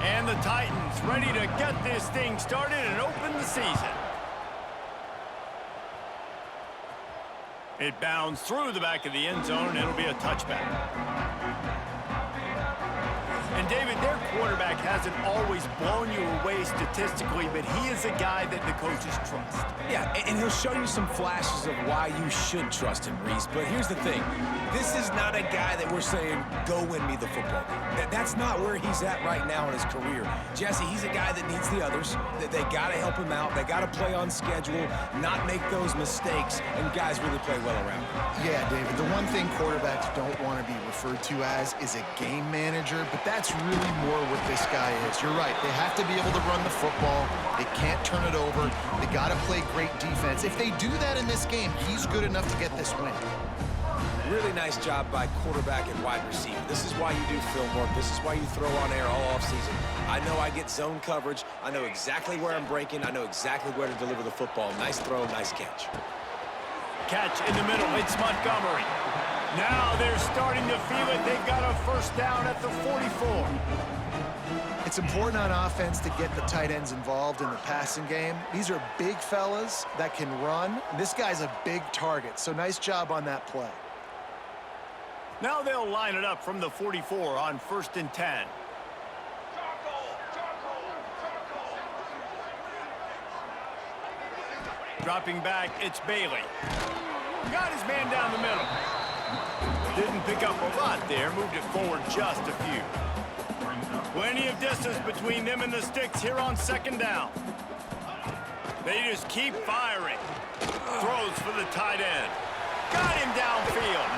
And the Titans ready to get this thing started and open the season. It bounds through the back of the end zone, and it'll be a touchback. And, David, their quarterback hasn't always blown you away statistically, but he is a guy that the coaches trust. Yeah, and he'll show you some flashes of why you should trust him, Reese. But here's the thing. This is not a guy that we're saying, go win me the football game. That's not where he's at right now in his career. Jesse, he's a guy that needs the others. They got to help him out. They got to play on schedule, not make those mistakes, and guys really play well around him. Yeah, David, the one thing quarterbacks don't want to be referred to as is a game manager, but that's really more what this guy is. You're right. They have to be able to run the football. They can't turn it over. They got to play great defense. If they do that in this game, he's good enough to get this win. Really nice job by quarterback and wide receiver. This is why you do film work. This is why you throw on air all offseason. I know I get zone coverage. I know exactly where I'm breaking. I know exactly where to deliver the football. Nice throw, nice catch. Catch in the middle. It's Montgomery. Now they're starting to feel it. They've got a first down at the 44. It's important on offense to get the tight ends involved in the passing game. These are big fellas that can run. This guy's a big target, so nice job on that play. Now they'll line it up from the 44 on 1st and 10. Dropping back, it's Bailey. Got his man down the middle. Didn't pick up a lot there, moved it forward just a few. Plenty of distance between them and the sticks here on 2nd down. They just keep firing. Throws for the tight end. Got him downfield.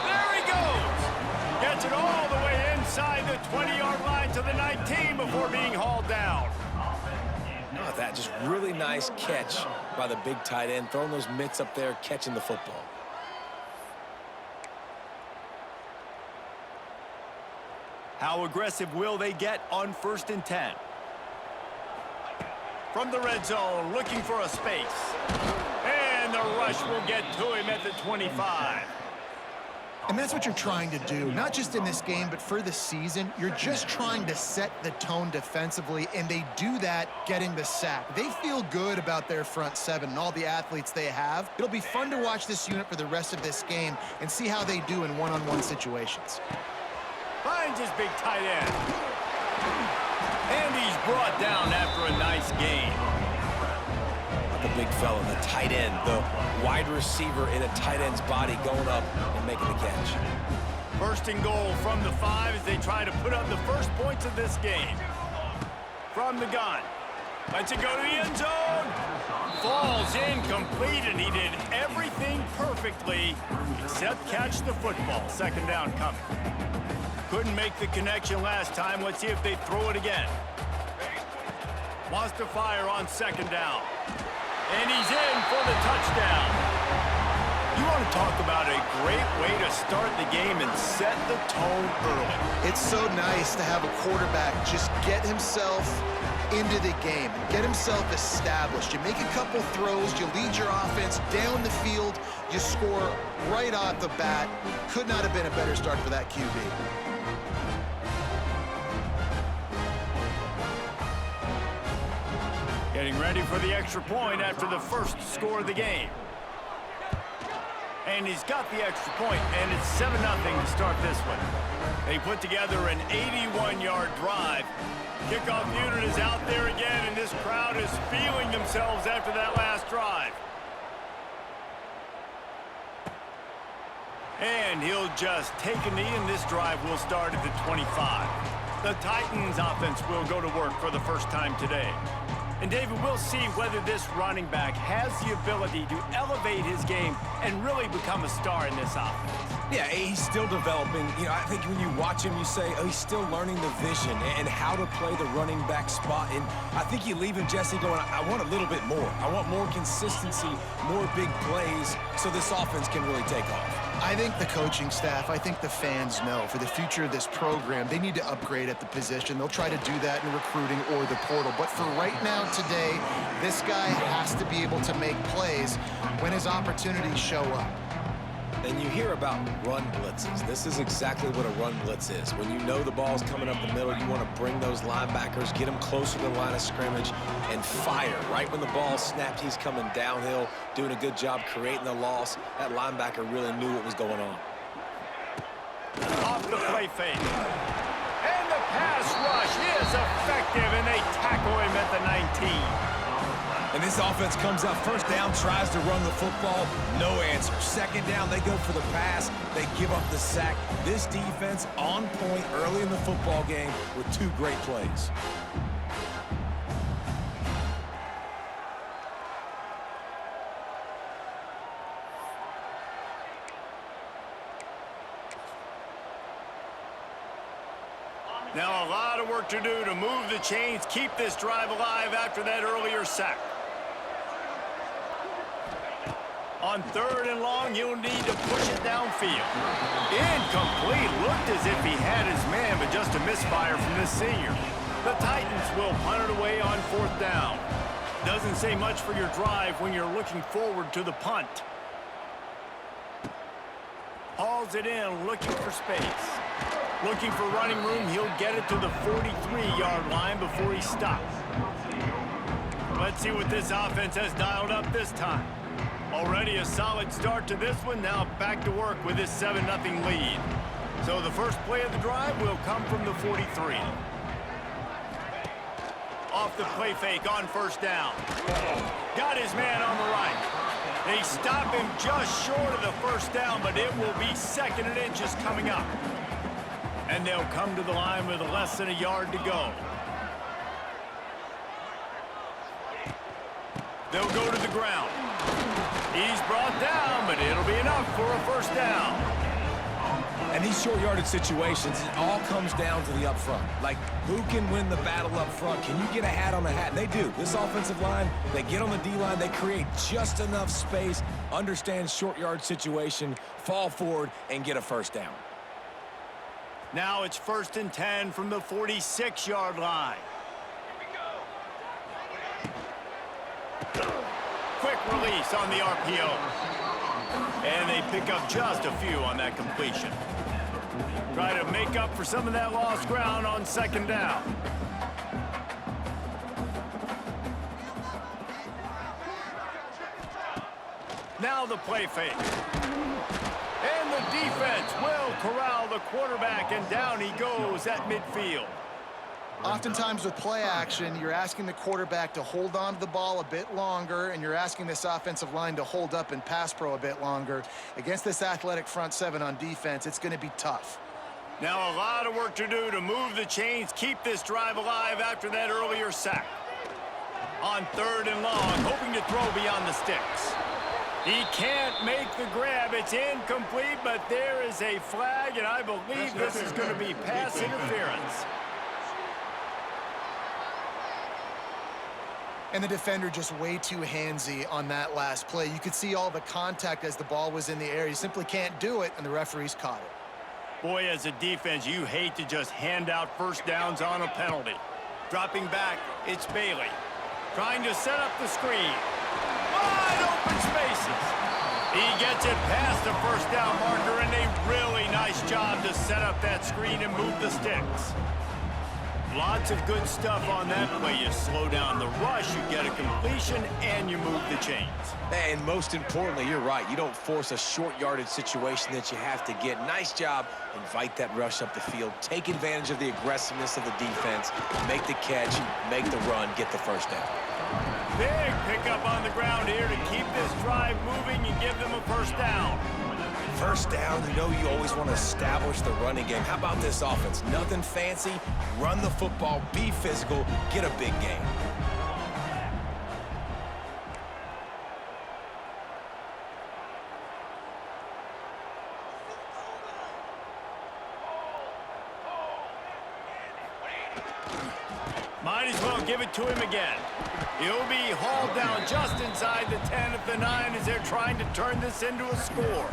There he goes. Gets it all the way inside the 20-yard line to the 19 before being hauled down. Not that, just really nice catch by the big tight end, throwing those mitts up there, catching the football. How aggressive will they get on 1st and 10? From the red zone, looking for a space. And the rush will get to him at the 25. And that's what you're trying to do, not just in this game, but for the season. You're just trying to set the tone defensively, and they do that getting the sack. They feel good about their front seven and all the athletes they have. It'll be fun to watch this unit for the rest of this game and see how they do in one-on-one situations. Finds his big tight end. And he's brought down after a nice gain. The big fella, the tight end, the wide receiver in a tight end's body going up and making the catch. 1st and goal from the 5 as they try to put up the first points of this game. From the gun. Lets it go to the end zone. Falls incomplete, and he did everything perfectly except catch the football. 2nd down coming. Couldn't make the connection last time. Let's see if they throw it again. Wants to fire on 2nd down. And he's in for the touchdown. You want to talk about a great way to start the game and set the tone early. It's so nice to have a quarterback just get himself into the game, get himself established. You make a couple throws, you lead your offense down the field, you score right off the bat. Could not have been a better start for that QB. Getting ready for the extra point after the first score of the game. And he's got the extra point, and it's 7-0 to start this one. They put together an 81-yard drive. Kickoff unit is out there again, and this crowd is feeling themselves after that last drive. And he'll just take a knee, and this drive will start at the 25. The Titans offense will go to work for the first time today. And, David, we'll see whether this running back has the ability to elevate his game and really become a star in this offense. Yeah, he's still developing. You know, I think when you watch him, you say, oh, he's still learning the vision and how to play the running back spot. And I think you leave him, Jesse, going, I want a little bit more. I want more consistency, more big plays so this offense can really take off. I think the coaching staff, I think the fans know for the future of this program, they need to upgrade at the position. They'll try to do that in recruiting or the portal. But for right now, today, this guy has to be able to make plays when his opportunities show up. And you hear about run blitzes. This is exactly what a run blitz is. When you know the ball's coming up the middle, you want to bring those linebackers, get them closer to the line of scrimmage, and fire. Right when the ball snapped, he's coming downhill, doing a good job creating the loss. That linebacker really knew what was going on. Off the play fake. And the pass rush is effective, and they tackle him at the 19. And this offense comes out first down, tries to run the football, no answer. Second down, they go for the pass. They give up the sack. This defense on point early in the football game with two great plays. Now a lot of work to do to move the chains, keep this drive alive after that earlier sack. On 3rd and long, you'll need to push it downfield. Incomplete. Looked as if he had his man, but just a misfire from this senior. The Titans will punt it away on 4th down. Doesn't say much for your drive when you're looking forward to the punt. Hauls it in, looking for space. Looking for running room, he'll get it to the 43-yard line before he stops. Let's see what this offense has dialed up this time. Already a solid start to this one. Now back to work with this 7-0 lead. So the first play of the drive will come from the 43. Off the play fake on 1st down. Got his man on the right. They stop him just short of the 1st down, but it will be 2nd and inches coming up. And they'll come to the line with less than a yard to go. They'll go to the ground. He's brought down, but it'll be enough for a 1st down. And these short yardage situations, it all comes down to the up front. Like, who can win the battle up front? Can you get a hat on a hat? And they do. This offensive line, they get on the D-line, they create just enough space, understand short yard situation, fall forward, and get a 1st down. Now it's 1st and 10 from the 46-yard line. Quick release on the RPO. And they pick up just a few on that completion. Try to make up for some of that lost ground on 2nd down. Now the play fake. And the defense will corral the quarterback, and down he goes at midfield. Oftentimes with play action, you're asking the quarterback to hold on to the ball a bit longer, and you're asking this offensive line to hold up in pass pro a bit longer. Against this athletic front 7 on defense, it's going to be tough. Now a lot of work to do to move the chains, keep this drive alive after that earlier sack. On 3rd and long, hoping to throw beyond the sticks. He can't make the grab. It's incomplete, but there is a flag, and I believe this is going to be pass interference. And the defender just way too handsy on that last play. You could see all the contact as the ball was in the air. He simply can't do it, and the referees caught it. Boy, as a defense, you hate to just hand out 1st downs on a penalty. Dropping back, it's Bailey. Trying to set up the screen. Wide open spaces. He gets it past the 1st down marker, and a really nice job to set up that screen and move the sticks. Lots of good stuff on that play. You slow down the rush, you get a completion, and you move the chains. And most importantly, you're right. You don't force a short yardage situation that you have to get. Nice job. Invite that rush up the field. Take advantage of the aggressiveness of the defense. Make the catch, make the run, get the 1st down. Big pickup on the ground here to keep this drive moving and give them a 1st down. 1st down, you know you always want to establish the running game. How about this offense? Nothing fancy. Run the football, be physical, get a big game. Might as well give it to him again. He'll be hauled down just inside the 10 at the 9 as they're trying to turn this into a score.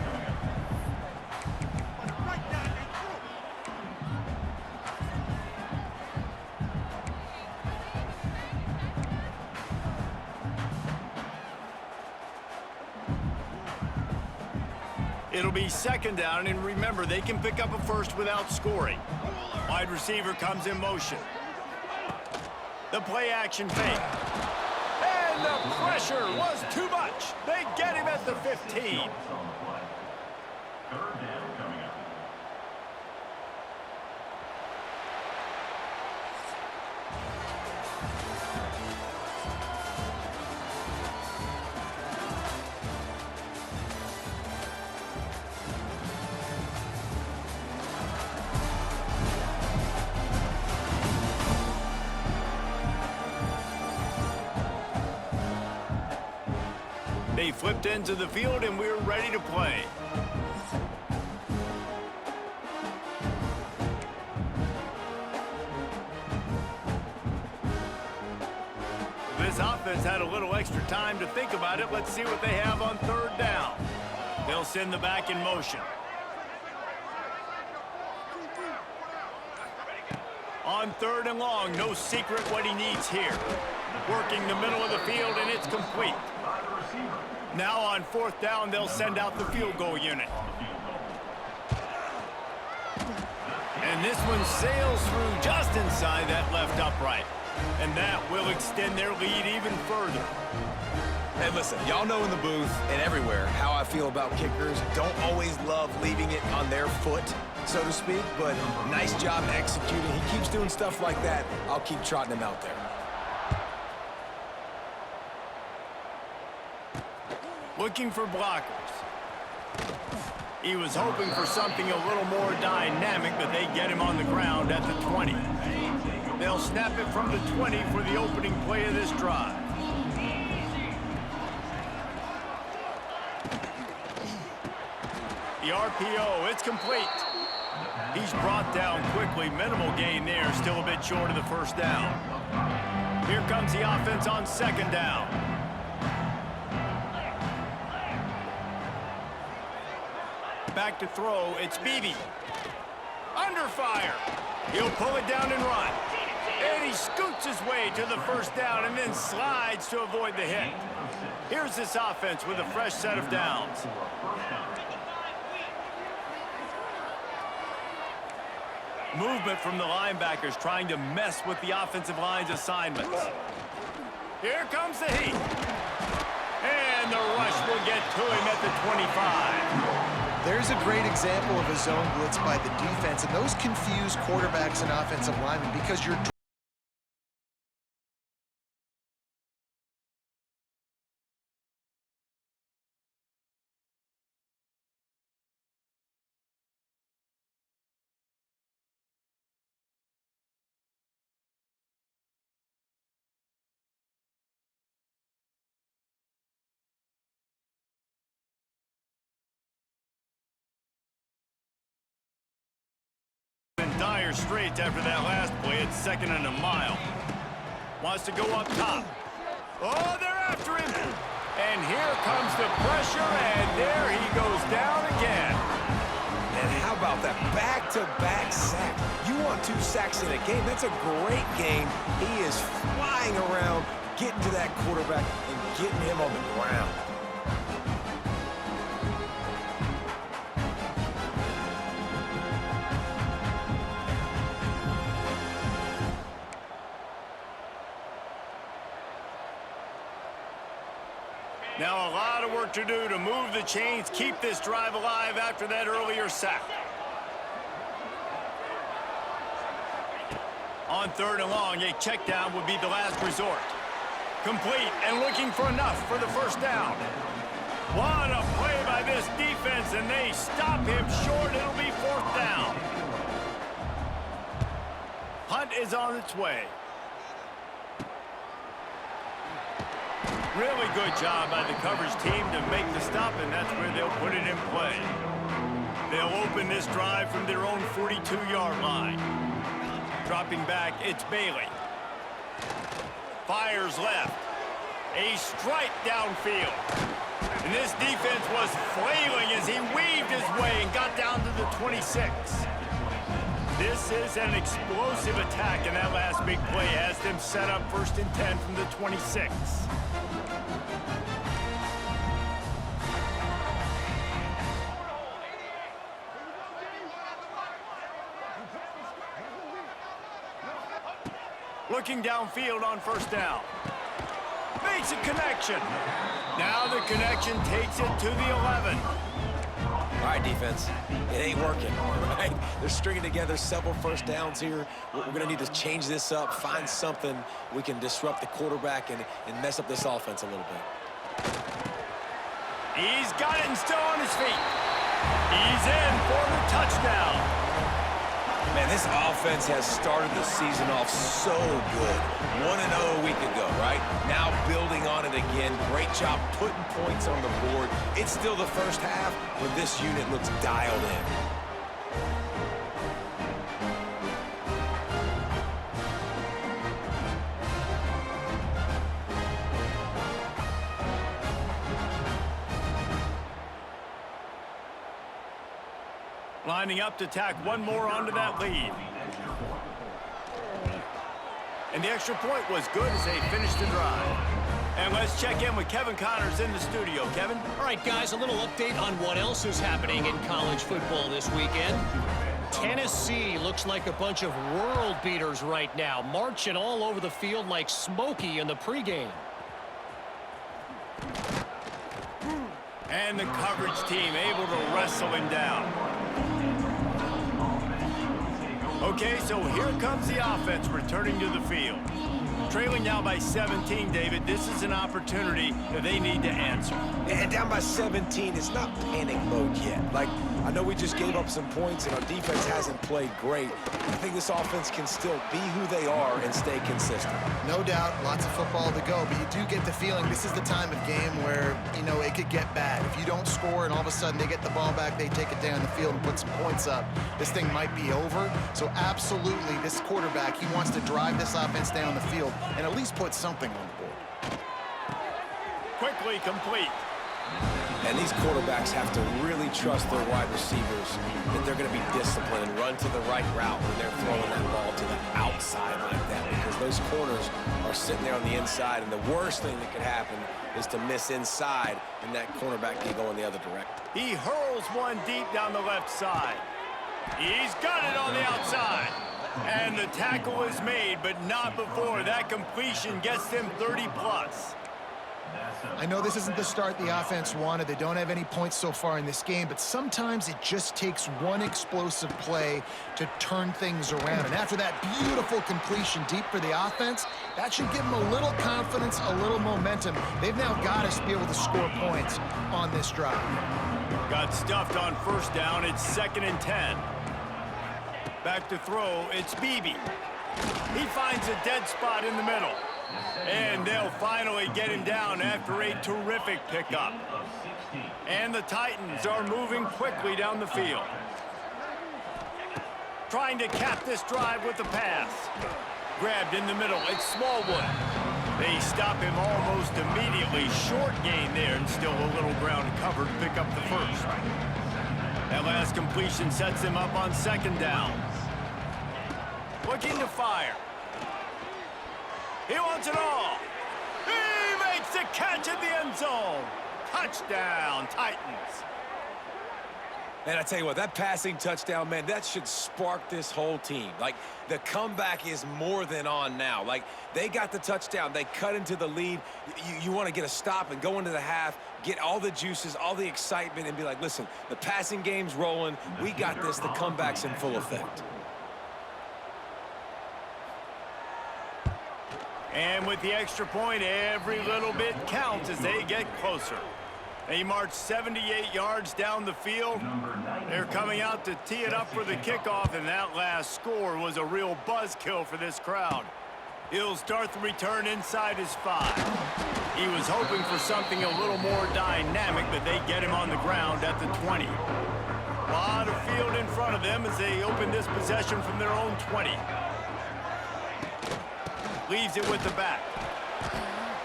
It'll be second down, and remember, they can pick up a first without scoring. Wide receiver comes in motion. The play action fake. And the pressure was too much. They get him at the 15. They flipped into the field, and we're ready to play. This offense had a little extra time to think about it. Let's see what they have on third down. They'll send the back in motion. On third and long, no secret what he needs here. Working the middle of the field, and it's complete. Now on fourth down, they'll send out the field goal unit. And this one sails through just inside that left upright. And that will extend their lead even further. Hey, listen, y'all know in the booth and everywhere how I feel about kickers. Don't always love leaving it on their foot, so to speak, but nice job executing. He keeps doing stuff like that. I'll keep trotting him out there. Looking for blockers. He was hoping for something a little more dynamic, but they get him on the ground at the 20. They'll snap it from the 20 for the opening play of this drive. The RPO, it's complete. He's brought down quickly. Minimal gain there, still a bit short of the first down. Here comes the offense on second down. Back to throw, it's Beebe. Under fire. He'll pull it down and run. And he scoots his way to the first down and then slides to avoid the hit. Here's this offense with a fresh set of downs. Movement from the linebackers trying to mess with the offensive line's assignments. Here comes the heat. And the rush will get to him at the 25. There's a great example of a zone blitz by the defense, and those confuse quarterbacks and offensive linemen because you're dire straits after that last play. It's second and a mile. Wants to go up top. Oh, they're after him. And here comes the pressure, and there he goes down again. And how about that back-to-back sack? You want 2 sacks in a game? That's a great game. He is flying around, getting to that quarterback and getting him on the ground. Now a lot of work to do to move the chains, keep this drive alive after that earlier sack. On third and long, a check down would be the last resort. Complete and looking for enough for the first down. What a play by this defense, and they stop him short. It'll be fourth down. Punt is on its way. Really good job by the coverage team to make the stop, and that's where they'll put it in play. They'll open this drive from their own 42-yard line. Dropping back, it's Bailey. Fires left. A strike downfield. And this defense was flailing as he weaved his way and got down to the 26. This is an explosive attack, and that last big play has them set up 1st and 10 from the 26. Looking downfield on first down. Makes a connection. Now the connection takes it to the 11. All right, defense, it ain't working, right? They're stringing together several first downs here. We're going to need to change this up, find something we can disrupt the quarterback and mess up this offense a little bit. He's got it and still on his feet. He's in for the touchdown. Man, this offense has started the season off so good. 1-0 a week ago, right? Now building on it again. Great job putting points on the board. It's still the first half, but this unit looks dialed in. Lining up to tack one more onto that lead. And the extra point was good as they finished the drive. And let's check in with Kevin Connors in the studio. Kevin? All right, guys, a little update on what else is happening in college football this weekend. Tennessee looks like a bunch of world beaters right now, marching all over the field like Smokey in the pregame. And the coverage team able to wrestle him down. Okay, so here comes the offense returning to the field. Trailing now by 17, David. This is an opportunity that they need to answer. And down by 17, it's not panic mode yet. Like, I know we just gave up some points and our defense hasn't played great. I think this offense can still be who they are and stay consistent. No doubt, lots of football to go, but you do get the feeling this is the time of game where, you know, it could get bad. If you don't score and all of a sudden they get the ball back, they take it down the field and put some points up, this thing might be over. So absolutely, this quarterback, he wants to drive this offense down the field and at least put something on the board. Quickly complete. And these quarterbacks have to really trust their wide receivers that they're going to be disciplined and run to the right route when they're throwing that ball to the outside like that, because those corners are sitting there on the inside, and the worst thing that could happen is to miss inside and that cornerback can go in the other direction. He hurls one deep down the left side. He's got it on the outside. And the tackle is made, but not before that completion gets them 30-plus. I know this isn't the start the offense wanted. They don't have any points so far in this game, but sometimes it just takes one explosive play to turn things around. And after that beautiful completion deep for the offense, that should give them a little confidence, a little momentum. They've now got to be able to score points on this drive. Got stuffed on first down. It's 2nd and 10. Back to throw. It's Beebe. He finds a dead spot in the middle. And they'll finally get him down after a terrific pickup. And the Titans are moving quickly down the field. Trying to cap this drive with the pass. Grabbed in the middle. It's Smallwood. They stop him almost immediately. Short gain there and still a little ground cover to pick up the first. That last completion sets him up on 2nd down. Looking to fire. He wants it all. He makes the catch at the end zone. Touchdown, Titans. And I tell you what, that passing touchdown, man, that should spark this whole team. Like, the comeback is more than on now. Like, they got the touchdown. They cut into the lead. You want to get a stop and go into the half, get all the juices, all the excitement, and be like, listen, the passing game's rolling. We got this. The comeback's in full effect. And with the extra point, every little bit counts as they get closer. They march 78 yards down the field. They're coming out to tee it up for the kickoff, and that last score was a real buzzkill for this crowd. He'll start the return inside his 5. He was hoping for something a little more dynamic, but they get him on the ground at the 20. A lot of field in front of them as they open this possession from their own 20. Leaves it with the back.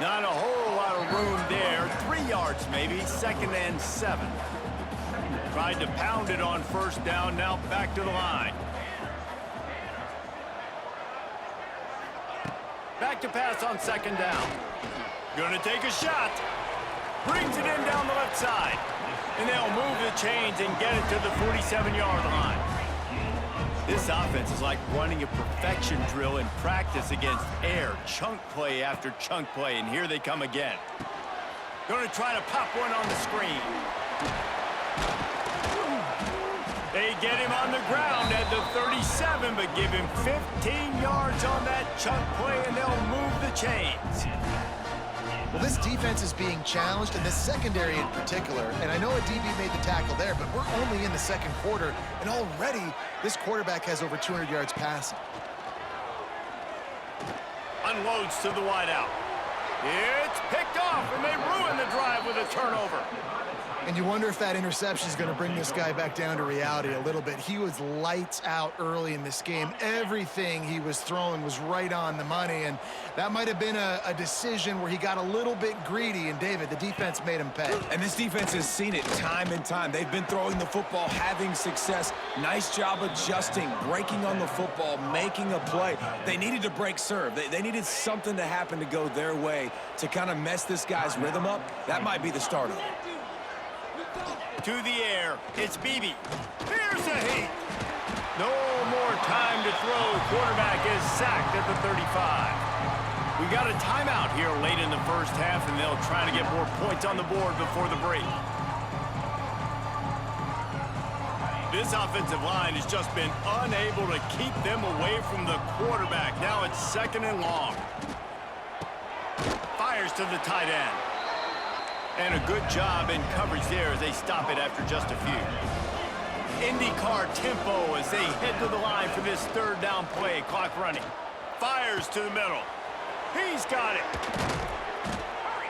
Not a whole lot of room there. 3 yards maybe, 2nd and 7. Tried to pound it on first down, now back to the line. Back to pass on 2nd down. Gonna take a shot. Brings it in down the left side. And they'll move the chains and get it to the 47-yard line. This offense is like running a perfection drill in practice against air. Chunk play after chunk play, and here they come again. Going to try to pop one on the screen. They get him on the ground at the 37, but give him 15 yards on that chunk play, and they'll move the chains. Well, this defense is being challenged, and this secondary in particular. And I know a DB made the tackle there, but we're only in the second quarter, and already this quarterback has over 200 yards passing. Unloads to the wideout. It's picked off, and they ruin the drive with a turnover. And you wonder if that interception is going to bring this guy back down to reality a little bit. He was lights out early in this game. Everything he was throwing was right on the money, and that might have been a decision where he got a little bit greedy, and David, the defense made him pay. And this defense has seen it time and time. They've been throwing the football, having success. Nice job adjusting, breaking on the football, making a play. They needed to break serve. They needed something to happen to go their way to kind of mess this guy's rhythm up. That might be the start of it. To the air, it's Beebe. Here's a heat. No more time to throw. Quarterback is sacked at the 35. We got a timeout here late in the first half, and they'll try to get more points on the board before the break. This offensive line has just been unable to keep them away from the quarterback. Now it's 2nd and long. Fires to the tight end. And a good job in coverage there as they stop it after just a few. IndyCar tempo as they head to the line for this 3rd down play. Clock running. Fires to the middle. He's got it.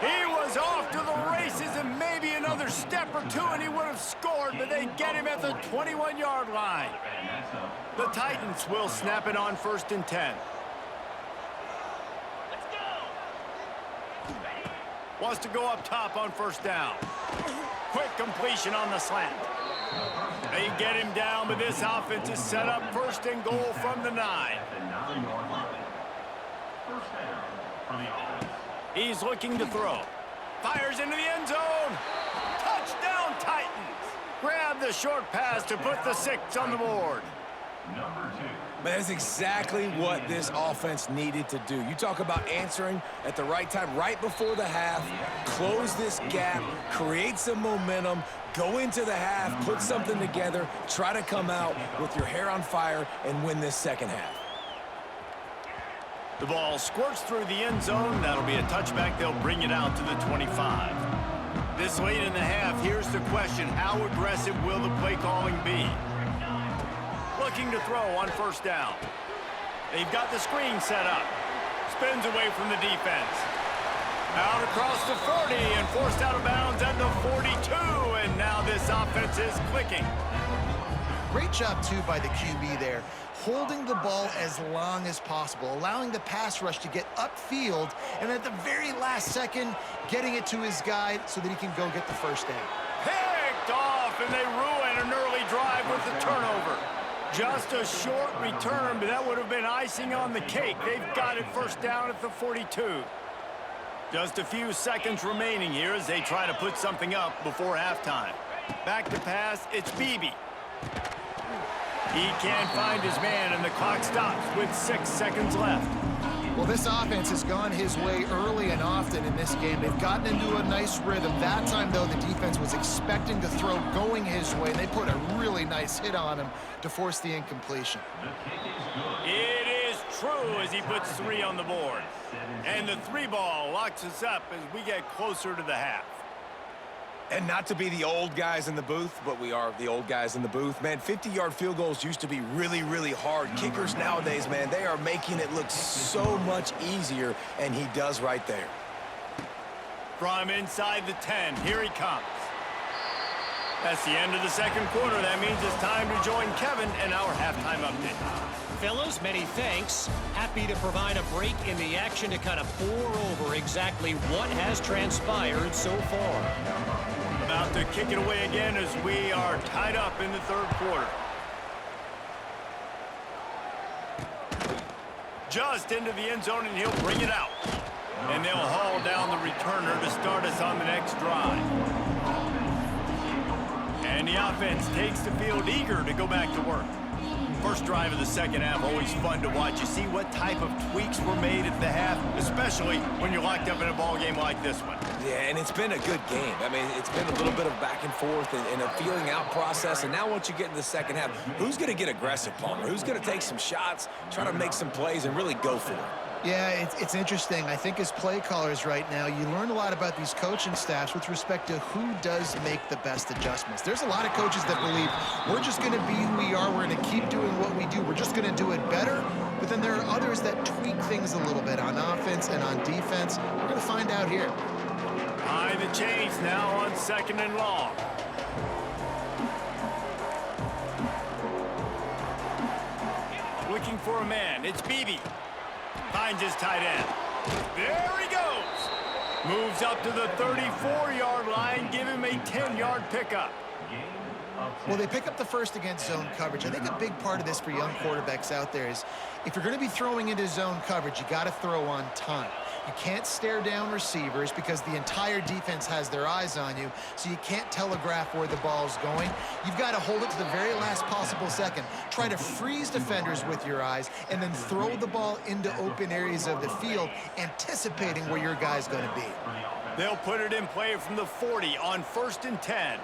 He was off to the races, and maybe another step or two and he would have scored, but they get him at the 21-yard line. The Titans will snap it on 1st and 10. Wants to go up top on 1st down. Quick completion on the slant. They get him down, but this offense is set up 1st and goal from the 9. He's looking to throw. Fires into the end zone. Touchdown, Titans. Grab the short pass to put the 6 on the board. But that's exactly what this offense needed to do. You talk about answering at the right time, right before the half, close this gap, create some momentum, go into the half, put something together, try to come out with your hair on fire and win this second half. The ball squirts through the end zone. That'll be a touchback. They'll bring it out to the 25. This late in the half, here's the question. How aggressive will the play calling be? Looking to throw on 1st down. They've got the screen set up. Spins away from the defense. Out across the 40 and forced out of bounds at the 42. And now this offense is clicking. Great job, too, by the QB there. Holding the ball as long as possible, allowing the pass rush to get upfield, and at the very last second, getting it to his guy so that he can go get the 1st down. Picked off, and they ruin an early drive with the turnover. Just a short return, but that would have been icing on the cake. They've got it 1st down at the 42. Just a few seconds remaining here as they try to put something up before halftime. Back to pass, it's Beebe. He can't find his man, and the clock stops with 6 seconds left. Well, this offense has gone his way early and often in this game. They've gotten into a nice rhythm. That time, though, the defense was expecting to throw going his way, and they put a really nice hit on him to force the incompletion. It is true as he puts 3 on the board. And the 3 ball locks us up as we get closer to the half. And not to be the old guys in the booth, but we are the old guys in the booth. Man, 50-yard field goals used to be really, really hard. Kickers nowadays, man, they are making it look so much easier, and he does right there. From inside the 10, here he comes. That's the end of the second quarter. That means it's time to join Kevin and our halftime update. Fellas, many thanks. Happy to provide a break in the action to kind of pour over exactly what has transpired so far. About to kick it away again as we are tied up in the 3rd quarter. Just into the end zone, and he'll bring it out. And they'll haul down the returner to start us on the next drive. And the offense takes the field eager to go back to work. First drive of the second half, always fun to watch. You see what type of tweaks were made at the half, especially when you're locked up in a ball game like this one. Yeah, and it's been a good game. I mean, it's been a little bit of back and forth and a feeling out process. And now once you get in the second half, who's going to get aggressive, Palmer? Who's going to take some shots, try to make some plays, and really go for it? Yeah, it's interesting. I think as play callers right now, you learn a lot about these coaching staffs with respect to who does make the best adjustments. There's a lot of coaches that believe we're just going to be who we are. We're going to keep doing what we do. We're just going to do it better. But then there are others that tweak things a little bit on offense and on defense. We're going to find out here. Behind the chains now on 2nd and long. Looking for a man. It's Beebe. Finds his tight end. There he goes. Moves up to the 34-yard line. Give him a 10-yard pickup. Well, they pick up the first against zone coverage. I think a big part of this for young quarterbacks out there is if you're going to be throwing into zone coverage, you got to throw on time. You can't stare down receivers because the entire defense has their eyes on you, so you can't telegraph where the ball's going. You've got to hold it to the very last possible second. Try to freeze defenders with your eyes and then throw the ball into open areas of the field, anticipating where your guy's going to be. They'll put it in play from the 40 on 1st and 10.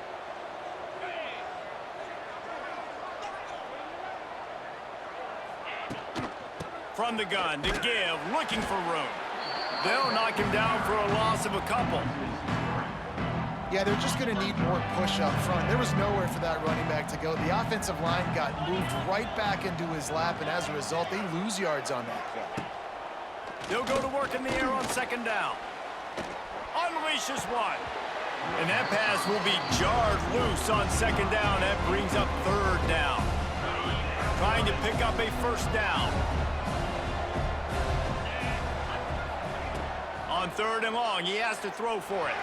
From the gun to give, looking for room. They'll knock him down for a loss of a couple. Yeah, they're just going to need more push up front. There was nowhere for that running back to go. The offensive line got moved right back into his lap, and as a result, they lose yards on that play. They'll go to work in the air on 2nd down. Unleashes one. And that pass will be jarred loose on 2nd down. That brings up 3rd down. Trying to pick up a 1st down. On 3rd and long, he has to throw for it.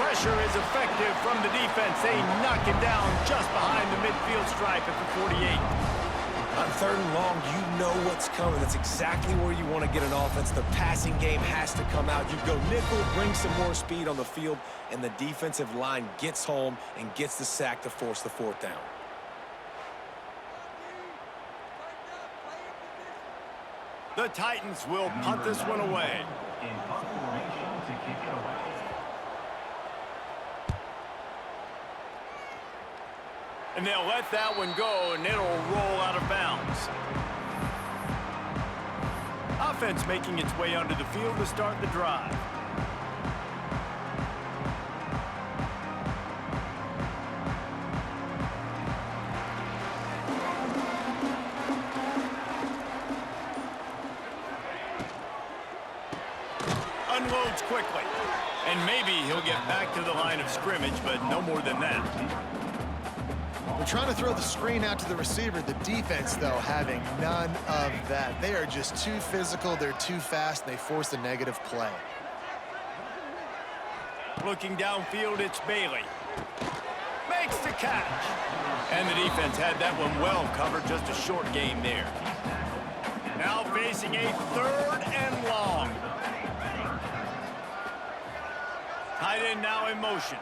Pressure is effective from the defense. They knock him down just behind the midfield stripe at the 48. On 3rd and long, you know what's coming. That's exactly where you want to get an offense. The passing game has to come out. You go nickel, bring some more speed on the field, and the defensive line gets home and gets the sack to force the 4th down. The Titans will punt this one away. And they'll let that one go, and it'll roll out of bounds. Offense making its way onto the field to start the drive. Unloads quickly. And maybe he'll get back to the line of scrimmage, but no more than that. They're trying to throw the screen out to the receiver. The defense, though, having none of that. They are just too physical, they're too fast, and they force a negative play. Looking downfield, it's Bailey. Makes the catch. And the defense had that one well covered, just a short game there. Now facing a 3rd and long. Tight end now in motion.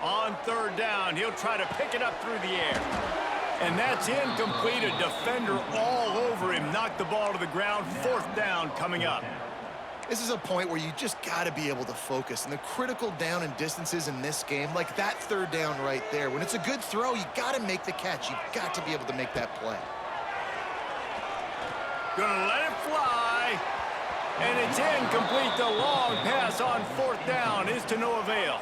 On 3rd down, he'll try to pick it up through the air. And that's incomplete. A defender all over him. Knocked the ball to the ground. 4th down coming up. This is a point where you just got to be able to focus. And the critical down and distances in this game, like that 3rd down right there, when it's a good throw, you got to make the catch. You've got to be able to make that play. Gonna let it fly. And it's incomplete. The long pass on 4th down is to no avail.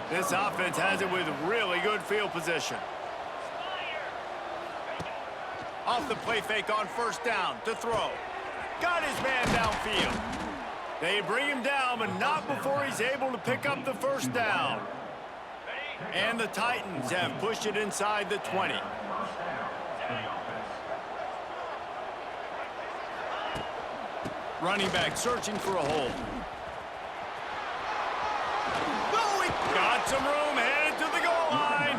This offense has it with really good field position. Off the play fake on 1st down to throw. Got his man downfield. They bring him down, but not before he's able to pick up the 1st down. And the Titans have pushed it inside the 20. Running back searching for a hole. Oh, he got some room, headed to the goal line.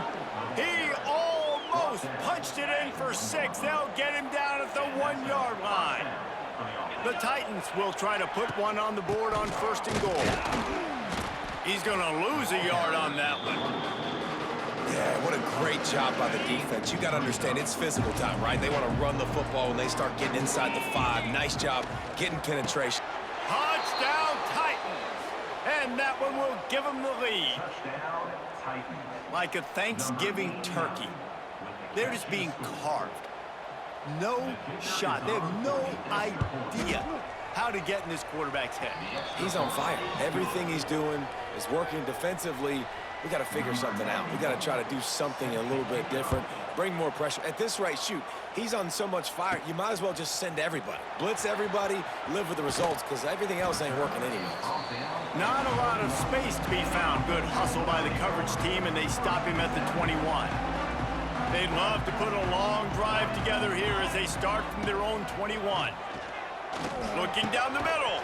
He almost punched it in for 6. They'll get him down at the 1-yard line. The Titans will try to put one on the board on 1st and goal. He's going to lose a yard on that one. Yeah, what a great job by the defense. You got to understand, it's physical time, right? They want to run the football when they start getting inside the 5. Nice job getting penetration. Touchdown, Titans. And that one will give them the lead. Like a Thanksgiving turkey. They're just being carved. No shot. They have no idea how to get in this quarterback's head. He's on fire. Everything he's doing is working defensively. We got to figure something out. We got to try to do something a little bit different, bring more pressure. At this rate, shoot, he's on so much fire, you might as well just send everybody. Blitz everybody, live with the results, because everything else ain't working anyways. Not a lot of space to be found. Good hustle by the coverage team, and they stop him at the 21. They'd love to put a long drive together here as they start from their own 21. Looking down the middle.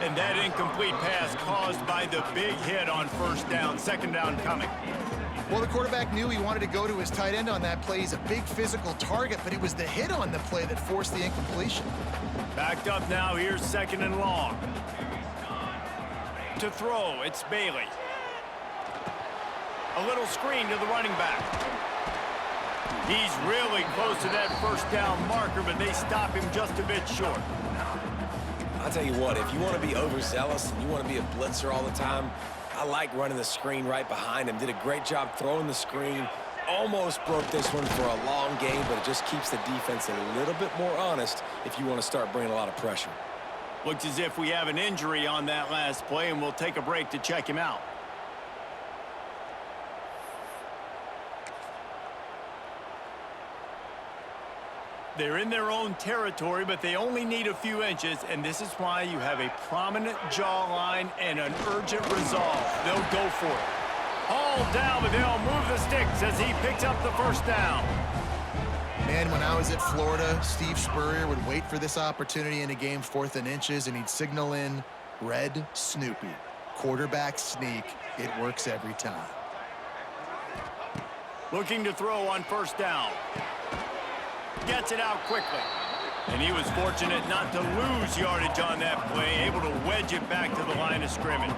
And that incomplete pass caused by the big hit on first down. Second down coming. Well, the quarterback knew he wanted to go to his tight end on that play. He's a big physical target, but it was the hit on the play that forced the incompletion. Backed up now. Here's second and long. To throw, it's Bailey. A little screen to the running back. He's really close to that first down marker, but they stop him just a bit short. I'll tell you what, if you want to be overzealous and you want to be a blitzer all the time, I like running the screen right behind him. Did a great job throwing the screen. Almost broke this one for a long game, but it just keeps the defense a little bit more honest if you want to start bringing a lot of pressure. Looks as if we have an injury on that last play, and we'll take a break to check him out. They're in their own territory, but they only need a few inches, and this is why you have a prominent jawline and an urgent resolve. They'll go for it. All down, but they'll move the sticks as he picks up the first down. Man, when I was at Florida, Steve Spurrier would wait for this opportunity in a game, 4th and inches, and he'd signal in Red Snoopy. Quarterback sneak. It works every time. Looking to throw on first down. Gets it out quickly. And he was fortunate not to lose yardage on that play, able to wedge it back to the line of scrimmage.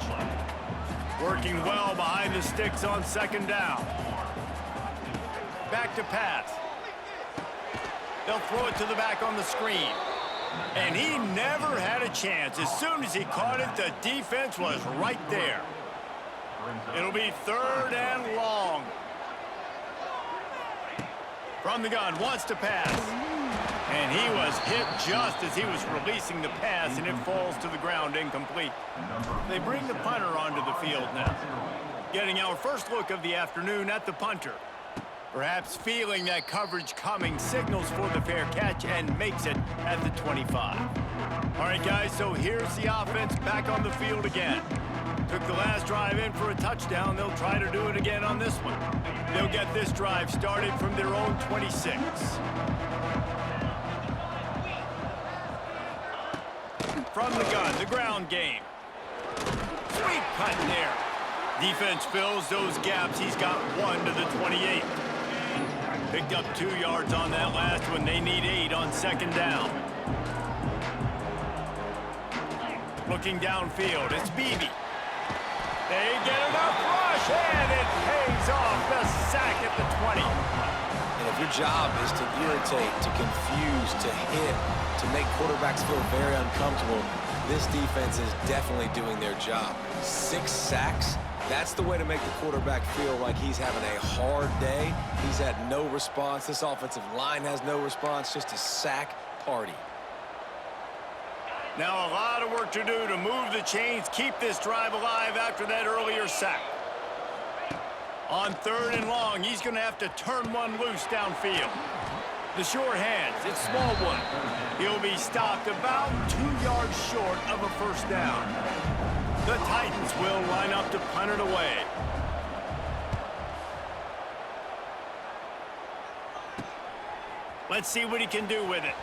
Working well behind the sticks on second down. Back to pass. They'll throw it to the back on the screen. And he never had a chance. As soon as he caught it, the defense was right there. It'll be third and long. From the gun, wants to pass. And he was hit just as he was releasing the pass, and it falls to the ground incomplete. They bring the punter onto the field now. Getting our first look of the afternoon at the punter. Perhaps feeling that coverage coming, signals for the fair catch and makes it at the 25. All right, guys, so here's the offense back on the field again. Took the last drive in for a touchdown. They'll try to do it again on this one. They'll get this drive started from their own 26. From the gun, the ground game. Sweet cut there. Defense fills those gaps. He's got one to the 28. Picked up 2 yards on that last one. They need 8 on second down. Looking downfield, it's Beebe. They get enough rush, and it pays off the sack at the 20. And if your job is to irritate, to confuse, to hit, to make quarterbacks feel very uncomfortable, this defense is definitely doing their job. 6 sacks, that's the way to make the quarterback feel like he's having a hard day. He's had no response. This offensive line has no response, just a sack party. Now a lot of work to do to move the chains, keep this drive alive after that earlier sack. On third and long, he's going to have to turn one loose downfield. The sure hands, it's Smallwood. He'll be stopped about 2 yards short of a first down. The Titans will line up to punt it away. Let's see what he can do with it.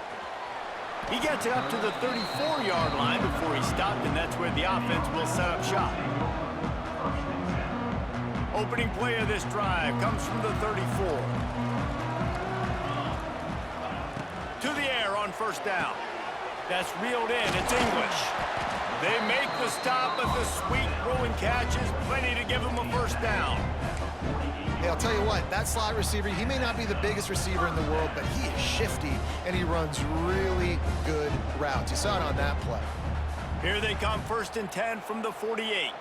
He gets it up to the 34-yard line before he stopped, and that's where the offense will set up shop. Opening play of this drive comes from the 34. To the air on first down. That's reeled in. It's English. They make the stop, but the sweet throwing catch is plenty to give them a first down. Hey, I'll tell you what, that slot receiver, he may not be the biggest receiver in the world, but he is shifty, and he runs really good routes. You saw it on that play. Here they come, 1st and 10 from the 48.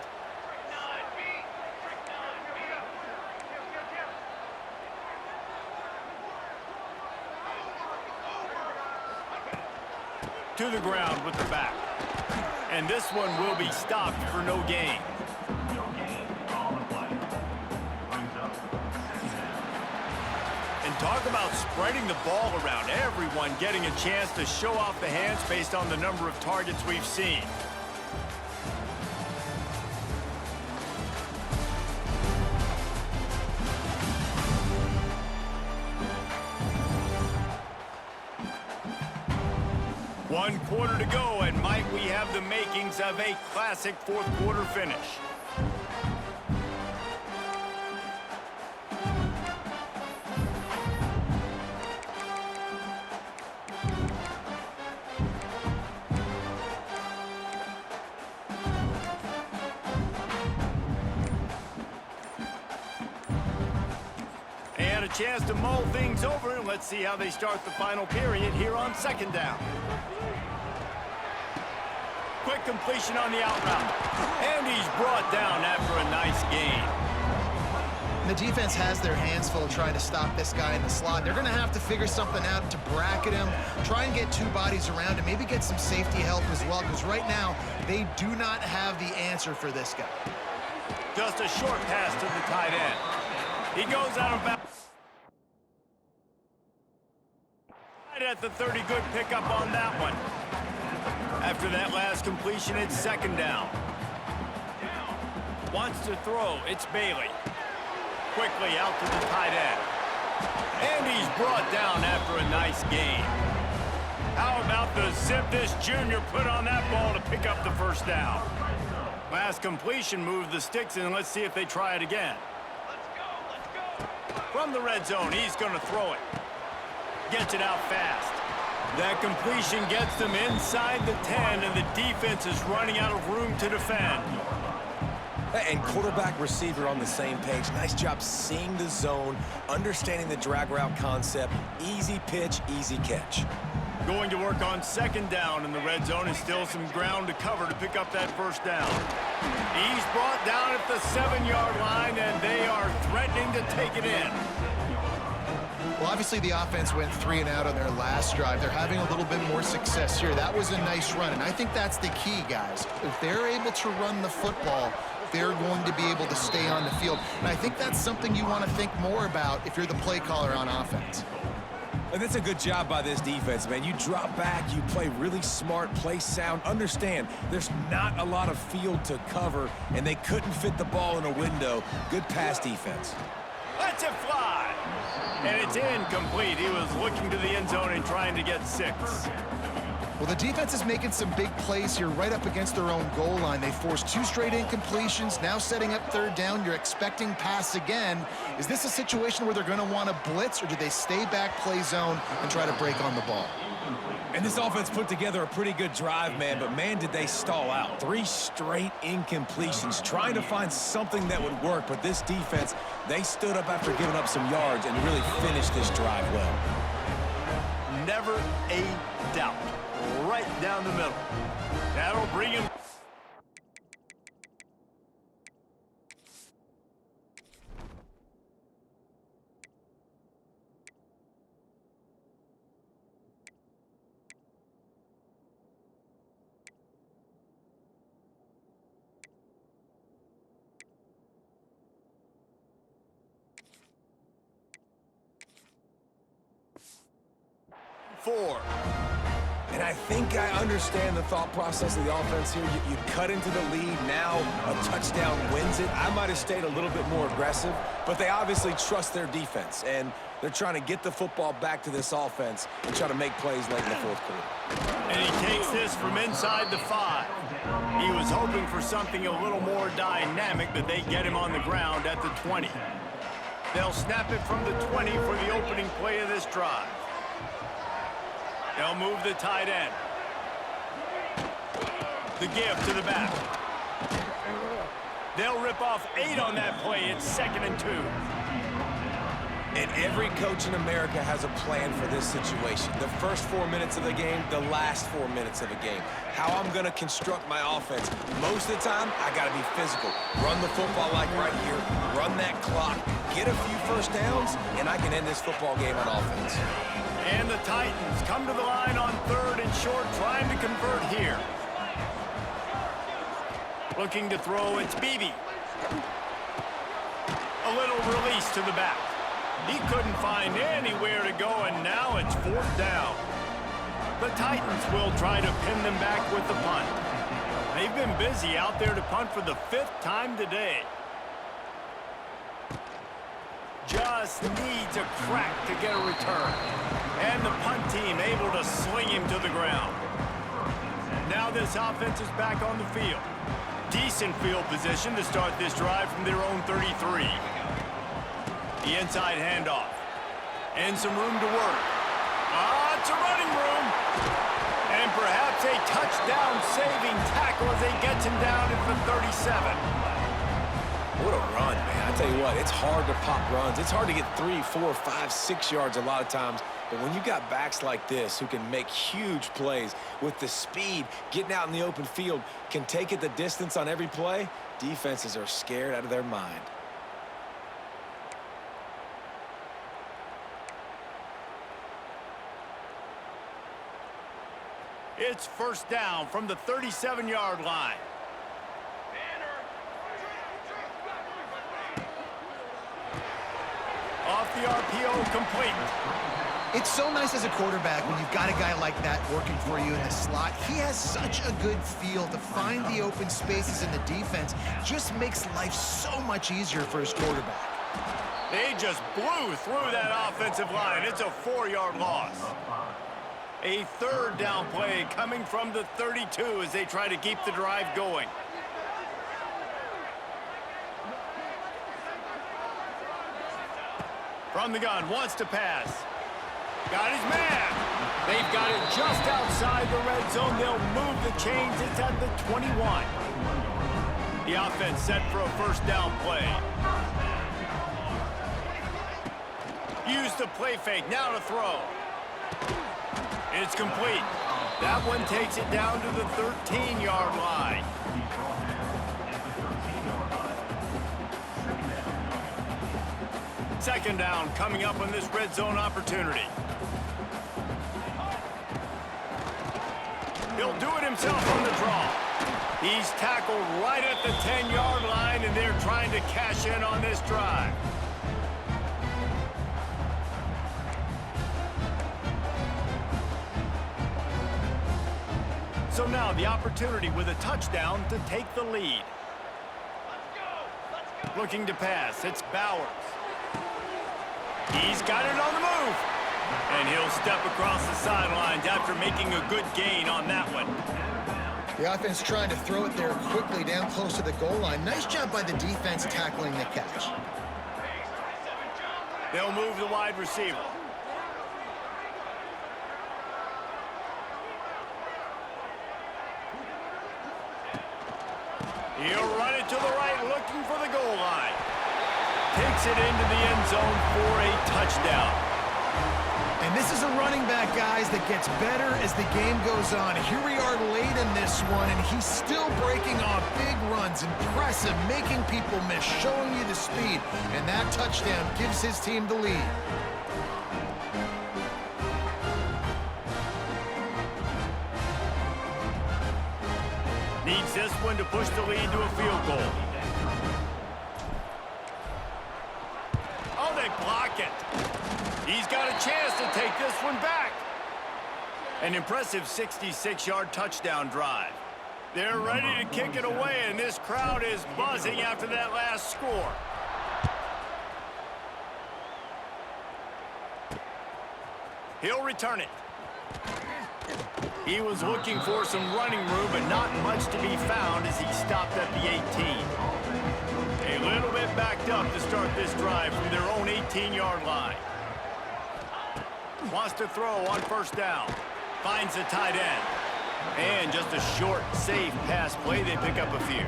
To the ground with the back. And this one will be stopped for no gain. And talk about spreading the ball around. Everyone getting a chance to show off the hands based on the number of targets we've seen. One quarter to go, and might we have the makings of a classic fourth quarter finish. And a chance to mull things over. Let's see how they start the final period here on 2nd down. Quick completion on the out route. And he's brought down after a nice gain. The defense has their hands full trying to stop this guy in the slot. They're going to have to figure something out to bracket him, try and get 2 bodies around him, maybe get some safety help as well, because right now they do not have the answer for this guy. Just a short pass to the tight end. He goes out of bounds. Right at the 30, good pickup on that one. After that last completion, it's 2nd down. Wants to throw, it's Bailey. Quickly out to the tight end. And he's brought down after a nice gain. How about the zip this junior put on that ball to pick up the 1st down? Last completion moved the sticks in. Let's see if they try it again. From the red zone, he's going to throw it. Gets it out fast. That completion gets them inside the 10, and the defense is running out of room to defend. And quarterback receiver on the same page. Nice job seeing the zone, understanding the drag route concept. Easy pitch, easy catch. Going to work on 2nd down in the red zone, and still some ground to cover to pick up that 1st down. He's brought down at the 7-yard line, and they are threatening to take it in. Well, obviously the offense went 3 and out on their last drive. They're having a little bit more success here. That was a nice run, and I think that's the key, guys. If they're able to run the football, they're going to be able to stay on the field. And I think that's something you want to think more about if you're the play caller on offense. And that's a good job by this defense, man. You drop back, you play really smart, play sound. Understand, there's not a lot of field to cover, and they couldn't fit the ball in a window. Good pass defense. Lets it fly. And it's incomplete. He was looking to the end zone and trying to get 6. Well, the defense is making some big plays here right up against their own goal line. They forced 2 straight incompletions, now setting up 3rd down. You're expecting pass again. Is this a situation where they're going to want to blitz, or do they stay back, play zone, and try to break on the ball? And this offense put together a pretty good drive, man, but man, did they stall out. 3 straight incompletions, trying to find something that would work, but this defense, they stood up after giving up some yards and really finished this drive well. Never a doubt. Right down the middle. That'll bring him. Four. And I think I understand the thought process of the offense here. You cut into the lead. Now a touchdown wins it. I might have stayed a little bit more aggressive, but they obviously trust their defense, and they're trying to get the football back to this offense and try to make plays late in the 4th quarter. And he takes this from inside the 5. He was hoping for something a little more dynamic, but they get him on the ground at the 20. They'll snap it from the 20 for the opening play of this drive. They'll move the tight end. The give to the back. They'll rip off 8 on that play. It's 2nd and 2. And every coach in America has a plan for this situation. The first 4 minutes of the game, the last 4 minutes of the game. How I'm going to construct my offense. Most of the time, I got to be physical. Run the football like right here. Run that clock. Get a few first downs, and I can end this football game on offense. And the Titans come to the line on 3rd and short, trying to convert here. Looking to throw, it's Beebe. A little release to the back. He couldn't find anywhere to go, and now it's 4th down. The Titans will try to pin them back with the punt. They've been busy out there to punt for the 5th time today. Just needs a crack to get a return. And the punt team able to sling him to the ground. Now this offense is back on the field. Decent field position to start this drive from their own 33. The inside handoff. And some room to work. It's a running room. And perhaps a touchdown-saving tackle as he gets him down at the 37. What a run, man. I tell you what, it's hard to pop runs. It's hard to get 3, 4, 5, 6 yards a lot of times. But when you got backs like this who can make huge plays with the speed, getting out in the open field, can take it the distance on every play, defenses are scared out of their mind. It's 1st down from the 37-yard line. Off the RPO, complete. It's so nice as a quarterback when you've got a guy like that working for you in the slot. He has such a good feel to find the open spaces in the defense. Just makes life so much easier for his quarterback. They just blew through that offensive line. It's a 4-yard loss. A 3rd down play coming from the 32 as they try to keep the drive going. From the gun, wants to pass. Got his man. They've got it just outside the red zone. They'll move the chains. It's at the 21. The offense set for a 1st down play. Use the play fake. Now to throw. It's complete. That one takes it down to the 13-yard line. Second down coming up on this red zone opportunity. He'll do it himself on the draw. He's tackled right at the 10-yard line, and they're trying to cash in on this drive. So now the opportunity with a touchdown to take the lead. Looking to pass, it's Bowers. He's got it on the move. And he'll step across the sidelines after making a good gain on that one. The offense trying to throw it there quickly down close to the goal line. Nice job by the defense tackling the catch. They'll move the wide receiver. He'll run it to the right, looking for the goal line. Takes it into the end zone for a touchdown. And this is a running back, guys, that gets better as the game goes on. Here we are late in this one, and he's still breaking off big runs. Impressive, making people miss, showing you the speed. And that touchdown gives his team the lead. Needs this one to push the lead to a field goal. Oh, they block it. He's got a chance to take this one back. An impressive 66-yard touchdown drive. They're ready to kick it away, and this crowd is buzzing after that last score. He'll return it. He was looking for some running room, but not much to be found as he stopped at the 18. A little bit backed up to start this drive from their own 18-yard line. Wants to throw on 1st down. Finds the tight end. And just a short, safe pass play. They pick up a few.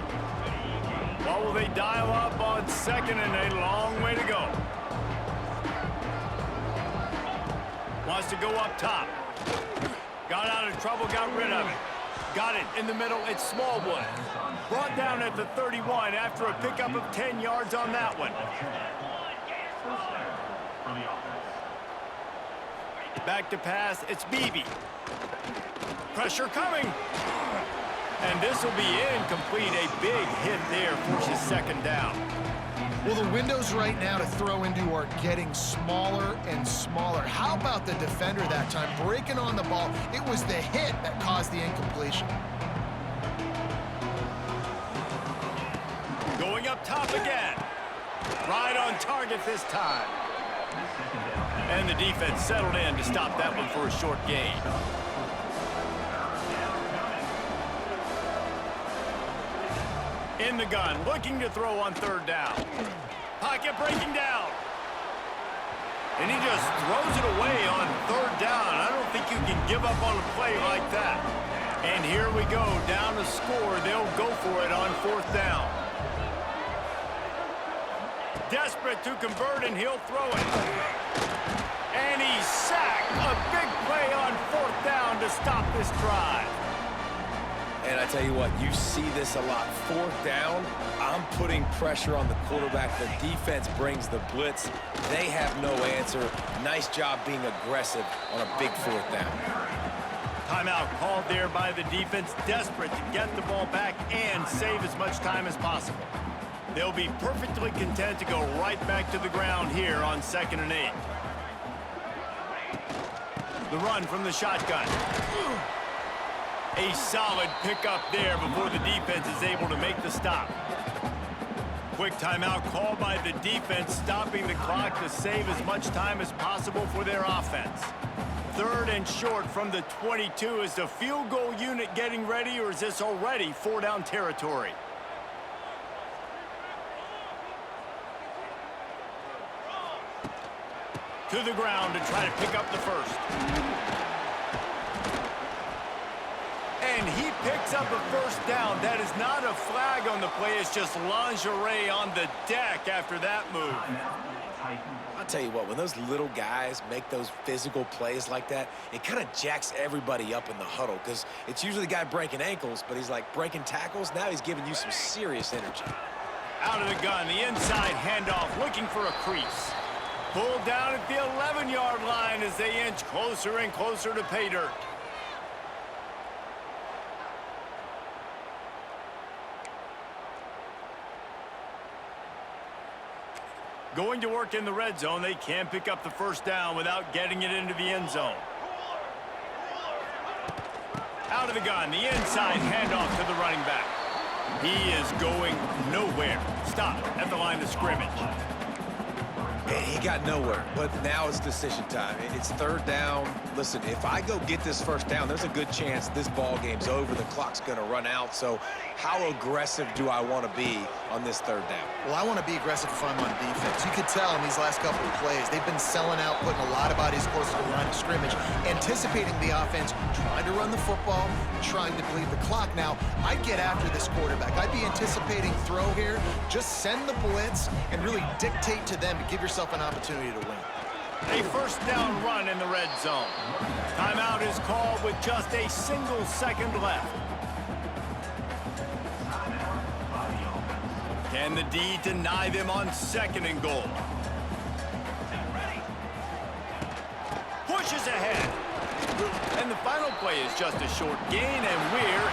What will they dial up on 2nd and a long way to go? Wants to go up top. Got out of trouble, got rid of it. Got it in the middle, it's Smallwood. Brought down at the 31 after a pickup of 10 yards on that one. Back to pass, it's Beebe. Pressure coming. And this will be incomplete. A big hit there, forces second down. Well, the windows right now to throw into are getting smaller and smaller. How about the defender that time breaking on the ball? It was the hit that caused the incompletion. Going up top again. Right on target this time. And the defense settled in to stop that one for a short gain. In the gun, looking to throw on third down. Pocket breaking down. And he just throws it away on third down. I don't think you can give up on a play like that. And here we go, down to score. They'll go for it on fourth down. Desperate to convert, and he'll throw it. And he's sacked. A big play on fourth down to stop this drive. And I tell you what, you see this a lot. Fourth down, I'm putting pressure on the quarterback. The defense brings the blitz. They have no answer. Nice job being aggressive on a big fourth down. Timeout called there by the defense, desperate to get the ball back and save as much time as possible. They'll be perfectly content to go right back to the ground here on 2nd and 8. The run from the shotgun. A solid pickup there before the defense is able to make the stop. Quick timeout called by the defense, stopping the clock to save as much time as possible for their offense. 3rd and short from the 22. Is the field goal unit getting ready, or is this already 4-down territory? To the ground to try to pick up the first. And he picks up a first down. That is not a flag on the play. It's just lingerie on the deck after that move. I'll tell you what, when those little guys make those physical plays like that, it kind of jacks everybody up in the huddle because it's usually the guy breaking ankles, but he's like breaking tackles. Now he's giving you some serious energy. Out of the gun, the inside handoff, looking for a crease. Pulled down at the 11-yard line as they inch closer and closer to pay dirt. Going to work in the red zone. They can pick up the first down without getting it into the end zone. Out of the gun, the inside handoff to the running back. He is going nowhere. Stop at the line of scrimmage. He got nowhere, but now it's decision time. It's 3rd down. Listen, if I go get this first down, there's a good chance this ball game's over. The clock's going to run out. So how aggressive do I want to be on this 3rd down? Well, I want to be aggressive if I'm on defense. You could tell in these last couple of plays, they've been selling out, putting a lot of bodies close to the line of scrimmage, anticipating the offense, trying to run the football, trying to bleed the clock. Now, I'd get after this quarterback. I'd be anticipating throw here. Just send the blitz and really dictate to them to give yourself an opportunity to win. A first down run in the red zone. Timeout is called with just a single second left. Can the D deny them on 2nd and goal? Pushes ahead. And the final play is just a short gain, and we're